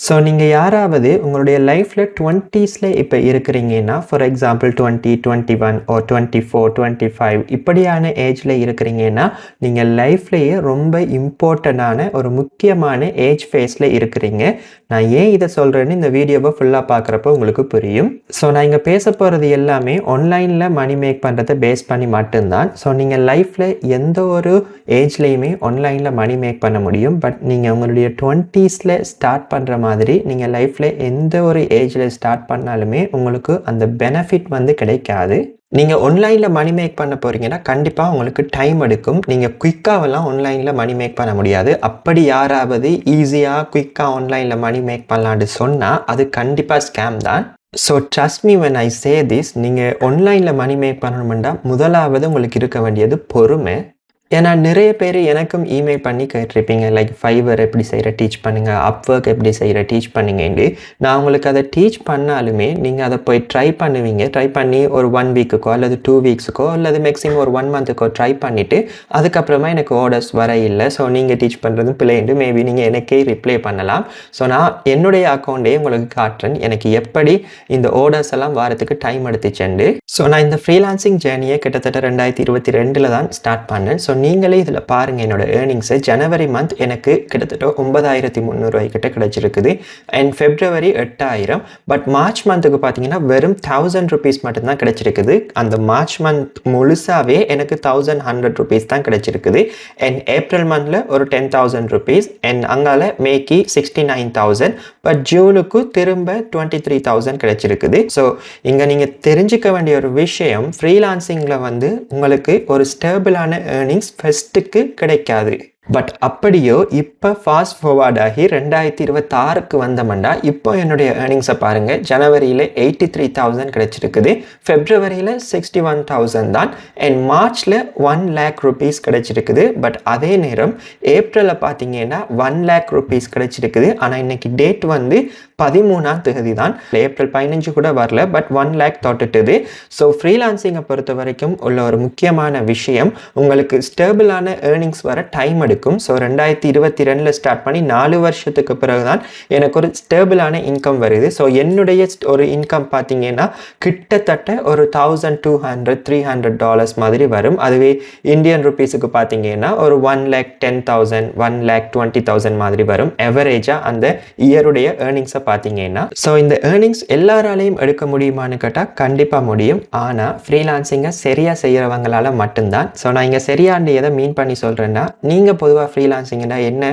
So நீங்கள் யாராவது உங்களுடைய லைஃப்பில் 20ஸ்ல இப்போ இருக்கிறீங்கன்னா, ஃபார் எக்ஸாம்பிள் 20, 21 or 24, 25 இப்படியான ஏஜில் இருக்கிறீங்கன்னா, நீங்கள் லைஃப்லேயே ரொம்ப இம்பார்ட்டண்டான ஒரு முக்கியமான ஏஜ் ஃபேஸில் இருக்கிறீங்க. நான் ஏன் இதை சொல்கிறேன்னு இந்த வீடியோவை ஃபுல்லாக பார்க்குறப்போ உங்களுக்கு புரியும். ஸோ நான் இங்கே பேச போகிறது எல்லாமே ஆன்லைனில் மணி மேக் பண்ணுறதை பேஸ் பண்ணி மட்டும்தான். ஸோ நீங்கள் லைஃப்பில் எந்த ஒரு ஏஜ்லேயுமே ஆன்லைனில் மணி மேக் பண்ண முடியும். பட் நீங்கள் உங்களுடைய 20ஸ்ல ஸ்டார்ட் பண்ணுற மாதிரி நீங்கள் லைஃப்பில் எந்த ஒரு ஏஜில் ஸ்டார்ட் பண்ணாலுமே உங்களுக்கு அந்த பெனிஃபிட் கிடைக்காது. நீங்கள் ஆன்லைனில் மணி மேக் பண்ண போகிறீங்கன்னா கண்டிப்பாக உங்களுக்கு டைம் எடுக்கும். நீங்கள் குயிக்காகலாம் ஆன்லைனில் மணி மேக் பண்ண முடியாது. அப்படி யாராவது ஈஸியாக குயிக்காக ஆன்லைனில் மணி மேக் பண்ணலான்னு சொன்னால் அது கண்டிப்பாக ஸ்கேம் தான். So trust me when I say this, நீங்கள் ஆன்லைனில் மணி மேக் பண்ணணுமெண்டா முதலாவது உங்களுக்கு இருக்க வேண்டியது பொறுமை. ஏன்னா நிறைய பேர் எனக்கும் இமெயில் பண்ணி கேட்டிருப்பீங்க, லைக் ஃபைவர் எப்படி செய்கிற டீச் பண்ணுங்கள், அப்வொர்க் எப்படி செய்கிற டீச் பண்ணுங்கன்னு. நான் உங்களுக்கு அதை டீச் பண்ணாலுமே நீங்கள் அதை போய் ட்ரை பண்ணுவீங்க. ட்ரை பண்ணி ஒரு 1 வீக்குக்கோ அல்லது 2 வீக்ஸுக்கோ அல்லது மேக்ஸிமம் ஒரு 1 மந்த்துக்கோ ட்ரை பண்ணிவிட்டு அதுக்கப்புறமா எனக்கு ஆர்டர்ஸ் வர இல்லை, ஸோ நீங்கள் டீச் பண்ணுறது பிள்ளைண்டு மேபி நீங்கள் எனக்கே ரிப்ளை பண்ணலாம். ஸோ நான் என்னுடைய அக்கௌண்ட்டே உங்களுக்கு காட்டுறேன் எனக்கு எப்படி இந்த ஆர்டர்ஸ் எல்லாம் வாரத்துக்கு டைம் எடுத்துச்சேன்டு. ஸோ நான் இந்த ஃப்ரீலான்சிங் ஜேர்னியை கிட்டத்தட்ட 2022 தான் ஸ்டார்ட் பண்ணேன். ஸோ நீங்களே இதில் பாருங்கள் என்னோடய ஏர்னிங்ஸை. ஜனவரி மந்த் எனக்கு கிட்டத்தட்ட 9300 கிட்ட கிடச்சிருக்குது அண்ட் ஃபெப்ரவரி 8000. பட் மார்ச் மந்த்துக்கு பார்த்தீங்கன்னா வெறும் 1000 rupees மட்டும்தான் கிடச்சிருக்குது. அந்த மார்ச் மந்த் முழுசாகவே எனக்கு 1100 rupees தான் கிடச்சிருக்குது. அண்ட் ஏப்ரல் மந்தில் ஒரு 10,000 rupees அண்ட் அங்கால மேக்கு 69,000. பட் ஜூனுக்கு திரும்ப 23,000 கிடச்சிருக்குது. ஸோ இங்கே நீங்கள் தெரிஞ்சுக்க வேண்டிய ஒரு விஷயம், ஃப்ரீலான்சிங்கில் உங்களுக்கு ஒரு ஸ்டேபிளான ஏர்னிங்ஸ் ஃபஸ்ட்டுக்கு கிடைக்காது. பட் அப்படியோ இப்போ ஃபாஸ்ட் ஃபார்வர்ட் ஆகி 2026க்கு வந்தோம்னா இப்போ என்னுடைய ஏர்னிங்ஸை பாருங்கள். ஜனவரியில் 83,000 கிடச்சிருக்குது, ஃபெப்ரவரியில் 61,000 தான் அண்ட் மார்ச்சில் 1 lakh rupees கிடச்சிருக்குது. பட் அதே நேரம் ஏப்ரலில் பார்த்தீங்கன்னா 1 lakh rupees கிடச்சிருக்குது. ஆனால் இன்னைக்கு டேட் 13ஆம் தேதி தான், ஏப்ரல் 15 கூட வரல, பட் 1 lakh தொட்டுட்டுது. ஸோ ஃப்ரீலான்சிங்கை பொறுத்த வரைக்கும் உள்ள ஒரு முக்கியமான விஷயம், உங்களுக்கு ஸ்டேபிளான ஏர்னிங்ஸ் வர டைம் எடுக்கும். ஸோ 2022 ஸ்டார்ட் பண்ணி 4 வருஷத்துக்கு பிறகு தான் எனக்கு ஒரு ஸ்டேபிளான இன்கம் வருது. ஸோ என்னுடைய ஒரு இன்கம் பார்த்தீங்கன்னா கிட்டத்தட்ட ஒரு $1,200-300 மாதிரி வரும். அதுவே இந்தியன் ருபீஸுக்கு பார்த்தீங்கன்னா ஒரு 1,10,000 1,20,000 மாதிரி வரும் எவரேஜாக அந்த இயருடைய ஏர்னிங்ஸை பார்த்தீங்கன்னா. ஸோ இந்த ஏர்னிங்ஸ் எல்லாராலையும் எடுக்க முடியுமான்னு கேட்டால் கண்டிப்பாக முடியும். ஆனால் ஃப்ரீலான்சிங்கை சரியாக செய்கிறவங்களால மட்டும்தான். ஸோ நான் இங்கே சரியாண்டு எதை மீன் பண்ணி சொல்கிறேன்னா, நீங்கள் பொதுவாக ஃப்ரீலான்சிங்னா என்ன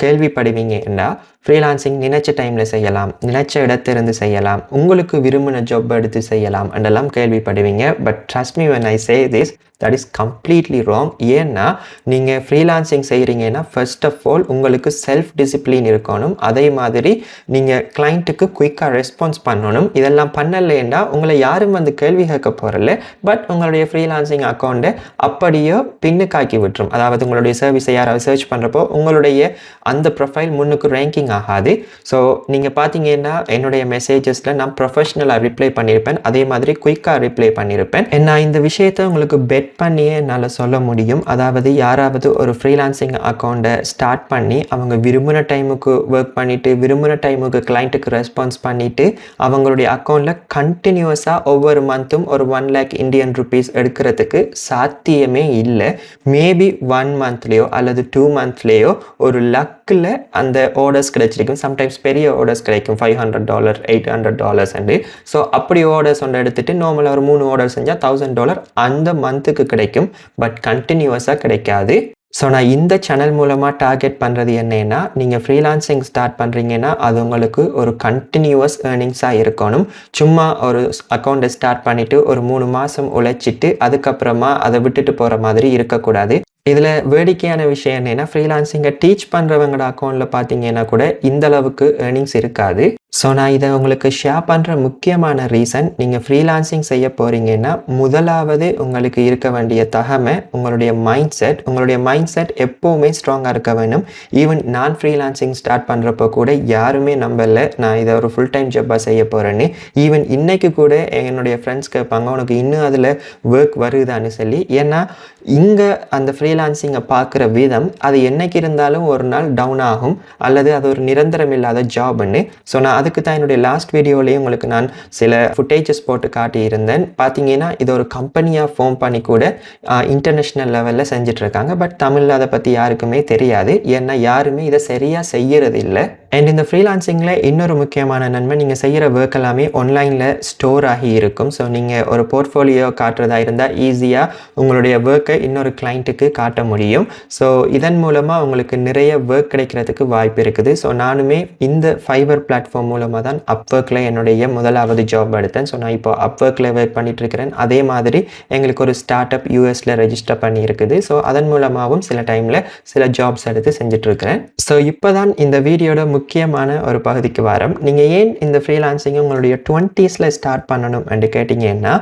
கேள்விப்படுவீங்கன்னா, ஃப்ரீலான்சிங் நினைச்ச டைமில் செய்யலாம், நினைச்ச இடத்திலிருந்து செய்யலாம், உங்களுக்கு விரும்பின ஜாப் எடுத்து செய்யலாம் என்றெல்லாம் கேள்விப்படுவீங்க. But trust me when I say this, that is completely wrong. ஏன்னா நீங்கள் ஃப்ரீலான்சிங் செய்கிறீங்கன்னா ஃபர்ஸ்ட் ஆஃப் ஆல் உங்களுக்கு செல்ஃப் டிசிப்ளின் இருக்கணும். அதே மாதிரி நீங்கள் கிளைண்ட்டுக்கு குயிக்காக ரெஸ்பான்ஸ் பண்ணணும். இதெல்லாம் பண்ணலைன்னா உங்களை யாரும் கேள்வி கேட்க போகிறல, பட் உங்களுடைய ஃப்ரீலான்சிங் அக்கௌண்ட்டை அப்படியே பின்னுக்காக்கி விட்டுரும். அதாவது உங்களுடைய சர்வீஸை யாராவது சர்ச் பண்ணுறப்போ உங்களுடைய அந்த ப்ரொஃபைல் முன்னுக்கு ரேங்கிங் ஆகாது. ஸோ நீங்கள் பார்த்தீங்கன்னா என்னுடைய மெசேஜஸில் நான் ப்ரொஃபஷ்னலாக ரிப்ளை பண்ணியிருப்பேன், அதே மாதிரி குயிக்காக ரிப்ளை பண்ணியிருப்பேன். நான் இந்த விஷயத்தை உங்களுக்கு பெட் பண்ணியே என்னால் சொல்ல முடியும். அதாவது யாராவது ஒரு ஃப்ரீலான்சிங் அக்கௌண்ட்டை ஸ்டார்ட் பண்ணி அவங்க விரும்பின டைமுக்கு ஒர்க் பண்ணிவிட்டு விரும்பின டைமுக்கு கிளைண்ட்டுக்கு ரெஸ்பான்ஸ் பண்ணிவிட்டு அவங்களுடைய அக்கௌண்ட்டில் கண்டினியூஸாக ஒவ்வொரு மந்த்தும் ஒரு 1 lakh இந்தியன் ருபீஸ் எடுக்கிறதுக்கு சாத்தியமே இல்லை. மேபி 1 மந்த்லேயோ அல்லது 2 மந்த்லேயோ ஒரு லக்கில் அந்த ஆர்டர்ஸ் கிடைச்சிருக்கும். சம்டைம்ஸ் பெரிய ஆர்டர்ஸ் கிடைக்கும், $500 $800 அண்டு. ஸோ அப்படி ஆர்டர்ஸ் ஒன்று எடுத்துகிட்டு நார்மலாக ஒரு 3 ஆர்டர் செஞ்சால் $1,000 அந்த மந்த்துக்கு கிடைக்கும். பட் கண்டினியூஸாக கிடைக்காது. ஸோ நான் இந்த சேனல் மூலமாக டார்கெட் பண்ணுறது என்னன்னா, நீங்கள் ஃப்ரீலான்சிங் ஸ்டார்ட் பண்ணுறீங்கன்னா அது உங்களுக்கு ஒரு கண்டினியூவஸ் ஏர்னிங்ஸாக இருக்கணும். சும்மா ஒரு அக்கௌண்ட்டை ஸ்டார்ட் பண்ணிவிட்டு ஒரு 3 மாதம் உழைச்சிட்டு அதுக்கப்புறமா அதை விட்டுட்டு போகிற மாதிரி இருக்கக்கூடாது. இதில் வேடிக்கையான விஷயம் என்னென்னா, ஃப்ரீலான்சிங்கை டீச் பண்ணுறவங்களோட அக்கௌண்ட்டில் பார்த்தீங்கன்னா கூட இந்த அளவுக்கு ஏர்னிங்ஸ் இருக்காது. ஸோ நான் இதை உங்களுக்கு ஷேர் பண்ணுற முக்கியமான ரீசன், நீங்கள் ஃப்ரீலான்சிங் செய்ய போகிறீங்கன்னா முதலாவது உங்களுக்கு இருக்க வேண்டிய தகமை உங்களுடைய மைண்ட் செட். உங்களுடைய மைண்ட் செட் எப்போவுமே ஸ்ட்ராங்காக இருக்க வேணும். ஈவன் நான் ஃப்ரீலான்சிங் ஸ்டார்ட் பண்ணுறப்போ கூட யாருமே நம்பலை நான் இதை ஒரு ஃபுல் டைம் ஜப்பாக செய்ய போகிறேன்னு. ஈவன் இன்றைக்கு கூட என்னுடைய ஃப்ரெண்ட்ஸ் கேட்பாங்க, உனக்கு இன்னும் அதில் ஒர்க் வருதான்னு சொல்லி. ஏன்னா இங்கே அந்த ஃப்ரீலான்சிங்கை பார்க்குற விதம் அது என்னைக்கு இருந்தாலும் ஒரு நாள் டவுன் ஆகும் அல்லது அது ஒரு நிரந்தரம் இல்லாத ஜாப்னு. ஸோ நான் அதுக்கு தான் என்னுடைய லாஸ்ட் வீடியோலேயே உங்களுக்கு நான் சில ஃபுட்டேஜஸ் போட்டு காட்டியிருந்தேன். பார்த்தீங்கன்னா இது ஒரு கம்பெனியாக ஃபார்ம் பண்ணி கூட இன்டர்நேஷ்னல் லெவலில் செஞ்சிட்ருக்காங்க. பட் தமிழில் அதை பற்றி யாருக்குமே தெரியாது, ஏன்னா யாருமே இதை சரியாக செய்கிறது இல்லை. அண்ட் இந்த ஃப்ரீலான்சிங்கில் இன்னொரு முக்கியமான நன்மை, நீங்கள் செய்கிற ஒர்க் எல்லாமே ஆன்லைனில் ஸ்டோர் ஆகி இருக்கும். ஸோ நீங்கள் ஒரு போர்ட்ஃபோலியோ காட்டுறதா இருந்தால் ஈஸியாக உங்களுடைய ஒர்க்கை இன்னொரு கிளைண்ட்டுக்கு காட்ட முடியும். ஸோ இதன் மூலமாக உங்களுக்கு நிறைய ஒர்க் கிடைக்கிறதுக்கு வாய்ப்பு இருக்குது. ஸோ நானுமே இந்த ஃபைவர் பிளாட்ஃபார்ம் மூலமாக தான் அப்வொர்க்கில் என்னுடைய முதலாவது ஜாப் எடுத்தேன். ஸோ நான் இப்போ அப்வொர்க்கில் ஒர்க் பண்ணிட்டு இருக்கிறேன். அதே மாதிரி எங்களுக்கு ஒரு ஸ்டார்ட் அப் யூஎஸில் ரெஜிஸ்டர் பண்ணி இருக்குது. ஸோ அதன் மூலமாகவும் சில டைமில் சில ஜாப்ஸ் எடுத்து செஞ்சிட்ருக்கிறேன். ஸோ இப்போ தான் இந்த வீடியோட முக்கியமான ஒரு பகுதிக்கு வரோம். நீங்கள் ஏன் இந்த ஃப்ரீலான்சிங் உங்களுடைய 20s ஸ்டார்ட் பண்ணணும் என்று கேட்டிங்கன்னா,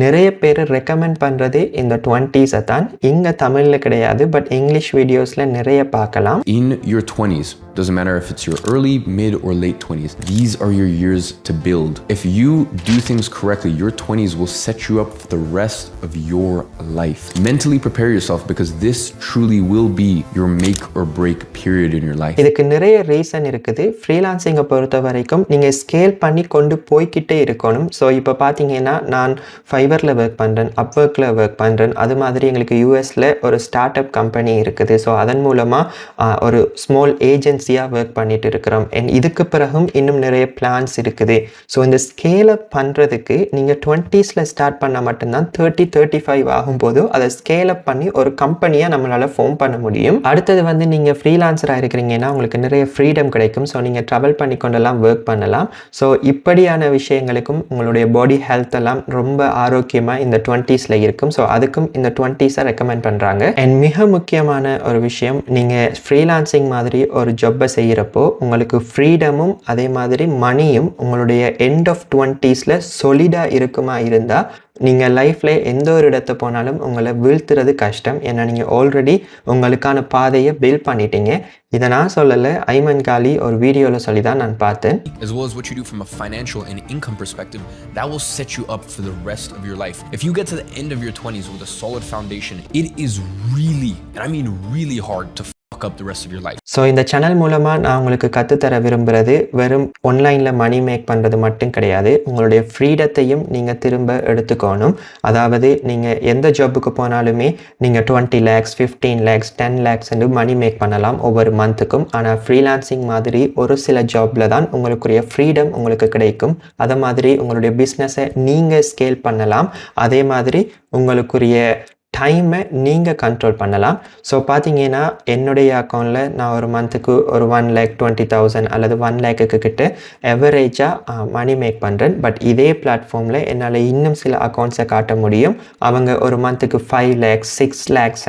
நிறைய பேர் ரெக்கமெண்ட் பண்ணுறது இந்த 20s தான். இங்கே தமிழில் கிடையாது, பட் இங்கிலீஷ் வீடியோஸில் நிறைய பார்க்கலாம். In your 20s, doesn't matter if it's your early, mid or late 20s, these are your years to build. If you do things correctly, your 20s will set you up for the rest of your life. Mentally prepare yourself, because this truly will be your make or break period in your life. இதுக்கு நிறைய reason இருக்குது. ஃப்ரீலான்சிங்கை பொறுத்த வரைக்கும் நீங்கள் scale பண்ணி கொண்டு போய்கிட்டே இருக்கணும். ஸோ இப்போ பார்த்தீங்கன்னா நான் ஃபைவரில் ஒர்க் பண்ணுறேன், அப்வொர்க்கில் ஒர்க் பண்ணுறேன். அது மாதிரி எங்களுக்கு யூஎஸில் ஒரு ஸ்டார்ட் அப் கம்பெனி இருக்குது. ஸோ அதன் மூலமாக ஒரு ஸ்மால் ஏஜென்சியாக ஒர்க் பண்ணிட்டு இருக்கிறோம். அண்ட் இதுக்கு பிறகும் இன்னும் நிறைய பிளான்ஸ் இருக்குது. ஸோ இந்த ஸ்கேல் அப் பண்ணுறதுக்கு நீங்கள் 20s ஸ்டார்ட் பண்ணால் மட்டும்தான் 30-35 ஆகும்போது அதை ஸ்கேல் அப் பண்ணி ஒரு கம்பெனியாக நம்மளால் ஃபார்ம் பண்ண முடியும். அடுத்தது வந்து நீங்கள் ஃப்ரீலான்சராக இருக்கிறீங்கன்னா உங்களுக்கு நிறைய ஃப்ரீடம் கிடைக்கும். ஸோ நீங்கள் ட்ராவல் பண்ணி கொண்டெல்லாம் ஒர்க் பண்ணலாம். ஸோ இப்படியான விஷயங்களுக்கும் உங்களுடைய பாடி ஹெல்த் எல்லாம் ரொம்ப ஆரோக்கியமாக இந்த 20s இருக்கும். ஸோ அதுக்கும் இந்த 20s ரெக்கமெண்ட் பண்ணுறாங்க. அண்ட் மிக முக்கியமான ஒரு விஷயம், நீங்கள் ஃப்ரீலான்சிங் மாதிரி ஒரு ஜாப்பை செய்கிறப்போ உங்களுக்கு ஃப்ரீடமும் அதே மாதிரி மணியும் உங்களுடைய எண்ட் ஆஃப் 20s சொலிடாக இருக்குமா இருந்தால் நீங்கள் லைஃப்பில் எந்த ஒரு இடத்து போனாலும் உங்களை வீழ்த்துறது கஷ்டம். ஏன்னா நீங்கள் ஆல்ரெடி உங்களுக்கான பாதையை பில்ட் பண்ணிட்டீங்க. இதை நான் சொல்லலை, ஐமன் காலி ஒரு வீடியோவில் சொல்லி தான் நான் பார்த்தேன். As well as what you do from a financial and income perspective, that will set you up for the rest of your life. If you get to the end of your 20s with a solid foundation, it is really, and I mean really hard to up the rest of your life. So இந்த channel மூலமாக நான் உங்களுக்கு கற்றுத்தர விரும்புகிறது வெறும் ஆன்லைனில் மணி make பண்ணுறது மட்டும் கிடையாது. உங்களுடைய ஃப்ரீடத்தையும் நீங்கள் திரும்ப எடுத்துக்கணும். அதாவது நீங்கள் எந்த ஜாப்புக்கு போனாலுமே நீங்கள் 20 lakhs, 15 lakhs, 10 lakhs என்று மணி மேக் பண்ணலாம் ஒவ்வொரு மந்த்துக்கும். ஆனால் ஃப்ரீலான்சிங் மாதிரி ஒரு சில ஜாப்பில் தான் உங்களுக்குரிய ஃப்ரீடம் உங்களுக்கு கிடைக்கும். அதை மாதிரி உங்களுடைய பிஸ்னஸை நீங்கள் ஸ்கேல் பண்ணலாம். அதே மாதிரி உங்களுக்குரிய டைமை நீங்கள் கண்ட்ரோல் பண்ணலாம். ஸோ பார்த்தீங்கன்னா என்னுடைய அக்கௌண்ட்டில் நான் ஒரு மந்த்துக்கு ஒரு 1,20,000 அல்லது 1 lakhக்கு கிட்ட எவரேஜாக மணி மேக் பண்ணுறேன். பட் இதே பிளாட்ஃபார்மில் என்னால் இன்னும் சில அக்கௌண்ட்ஸை காட்ட முடியும். அவங்க ஒரு மந்த்துக்கு 5 lakhs, 6 lakhs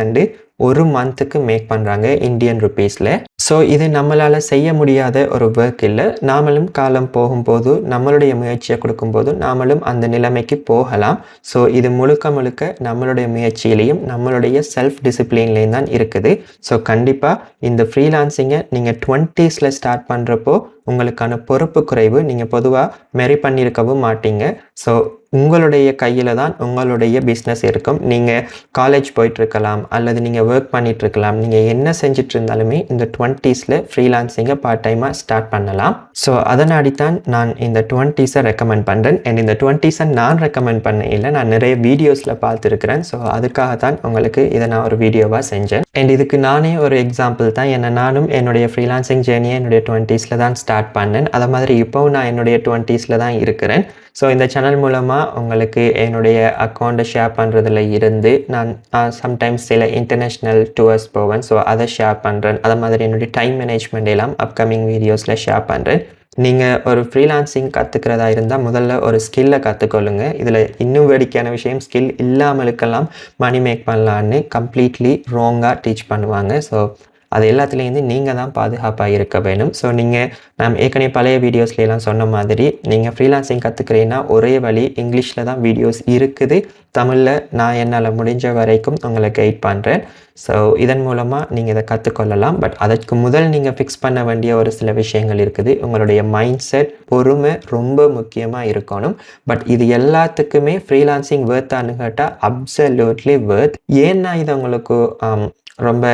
ஒரு மந்த்துக்கு மேக் பண்ணுறாங்க இந்தியன் ருபீஸில். ஸோ இது நம்மளால் செய்ய முடியாத ஒரு ஒர்க் இல்லை. நாமளும் காலம் போகும்போது நம்மளுடைய முயற்சியை கொடுக்கும்போது நாமளும் அந்த நிலைமைக்கு போகலாம். ஸோ இது முழுக்க முழுக்க நம்மளுடைய முயற்சியிலையும் நம்மளுடைய செல்ஃப் டிசிப்ளின்லேயும் தான் இருக்குது. ஸோ கண்டிப்பாக இந்த ஃப்ரீலான்சிங்கை நீங்கள் 20s ஸ்டார்ட் பண்ணுறப்போ உங்களுக்கான பொறுப்பு குறைவு. நீங்கள் பொதுவாக மெரி பண்ணியிருக்கவும் மாட்டீங்க. ஸோ உங்களுடைய கையில் தான் உங்களுடைய பிஸ்னஸ் இருக்கும். நீங்கள் காலேஜ் போயிட்டுருக்கலாம் அல்லது நீங்கள் ஒர்க் பண்ணிகிட்ருக்கலாம். நீங்கள் என்ன செஞ்சுட்டு இருந்தாலுமே இந்த 20s ஃப்ரீலான்சிங்கை பார்ட் டைமாக ஸ்டார்ட் பண்ணலாம். ஸோ அதனாடித்தான் நான் இந்த 20s ரெக்கமெண்ட் பண்ணுறேன். அண்ட் இந்த 20s நான் ரெக்கமெண்ட் பண்ண இல்லை, நான் நிறைய வீடியோஸில் பார்த்துருக்குறேன். ஸோ அதுக்காக தான் உங்களுக்கு இதை நான் ஒரு வீடியோவாக செஞ்சேன். அண்ட் இதுக்கு நானே ஒரு எக்ஸாம்பிள் தான். ஏன்னா நானும் என்னுடைய ஃப்ரீலான்சிங் ஜேர்னியை என்னுடைய 20s தான் ஸ்டார்ட் பண்ணேன். அதை மாதிரி இப்போவும் நான் என்னுடைய 20s தான் இருக்கிறேன். ஸோ இந்த சேனல் மூலமாக உங்களுக்கு என்னுடைய அக்கௌண்ட்டை ஷேர் பண்ணுறதுல இருந்து நான் சம்டைம்ஸ் சில இன்டர்நேஷ்னல் டூர்ஸ் போவேன். ஸோ அதை ஷேர் பண்ணுறேன். அதை மாதிரி என்னுடைய டைம் மேனேஜ்மெண்ட் எல்லாம் அப்கமிங் வீடியோஸில் ஷேர் பண்ணுறேன். நீங்கள் ஒரு ஃப்ரீலான்சிங் கற்றுக்கிறதா இருந்தால் முதல்ல ஒரு ஸ்கில்லை கற்றுக்கொள்ளுங்க. இதில் இன்னும் வேடிக்கையான விஷயம், ஸ்கில் இல்லாமலுக்கெல்லாம் மணி மேக் பண்ணலான்னு கம்ப்ளீட்லி ராங்காக டீச் பண்ணுவாங்க. ஸோ அது எல்லாத்துலேருந்து நீங்கள் தான் பாதுகாப்பாக இருக்க வேணும். ஸோ நீங்கள் நான் ஏற்கனவே பழைய வீடியோஸ்லாம் சொன்ன மாதிரி நீங்கள் ஃப்ரீலான்சிங் கற்றுக்கிறீங்கன்னா ஒரே வழி, இங்கிலீஷில் தான் வீடியோஸ் இருக்குது. தமிழில் நான் என்னால் முடிஞ்ச வரைக்கும் உங்களை கைட் பண்ணுறேன். ஸோ இதன் மூலமாக நீங்கள் இதை கற்றுக்கொள்ளலாம். பட் அதற்கு முதல் நீங்கள் ஃபிக்ஸ் பண்ண வேண்டிய ஒரு சில விஷயங்கள் இருக்குது. உங்களுடைய மைண்ட் செட், பொறுமை ரொம்ப முக்கியமாக இருக்கணும். பட் இது எல்லாத்துக்குமே ஃப்ரீலான்சிங் வேர்த்தான்னு கேட்டால் அப்சல்யூட்லி வேர்த். ஏன்னா இது உங்களுக்கு ரொம்ப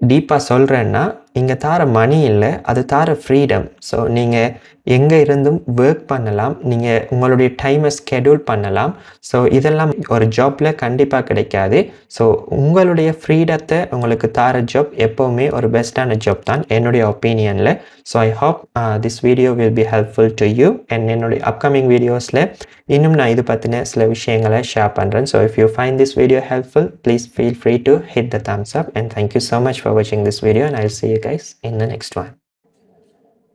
டீப்பாக சொல்கிறேன்னா, இங்கே தார மணி இல்லை, அது தார ஃப்ரீடம். ஸோ நீங்கள் எங்கே இருந்தும் ஒர்க் பண்ணலாம், நீங்கள் உங்களுடைய டைமை ஸ்கெடியூல் பண்ணலாம். ஸோ இதெல்லாம் ஒரு ஜாப்பில் கண்டிப்பாக கிடைக்காது. ஸோ உங்களுடைய ஃப்ரீடத்தை உங்களுக்கு தார ஜாப் எப்போவுமே ஒரு பெஸ்ட்டான ஜாப் தான் என்னுடைய ஒப்பீனியனில். So I hope this video will be helpful to you. And என்னுடைய அப்கமிங் வீடியோஸில் இன்னும் நான் இது பற்றின சில விஷயங்களை ஷேர் பண்ணுறேன். So if you find this video helpful, please feel free to hit the thumbs up, and thank you so much for watching this video, and I'll see you guys in the next one.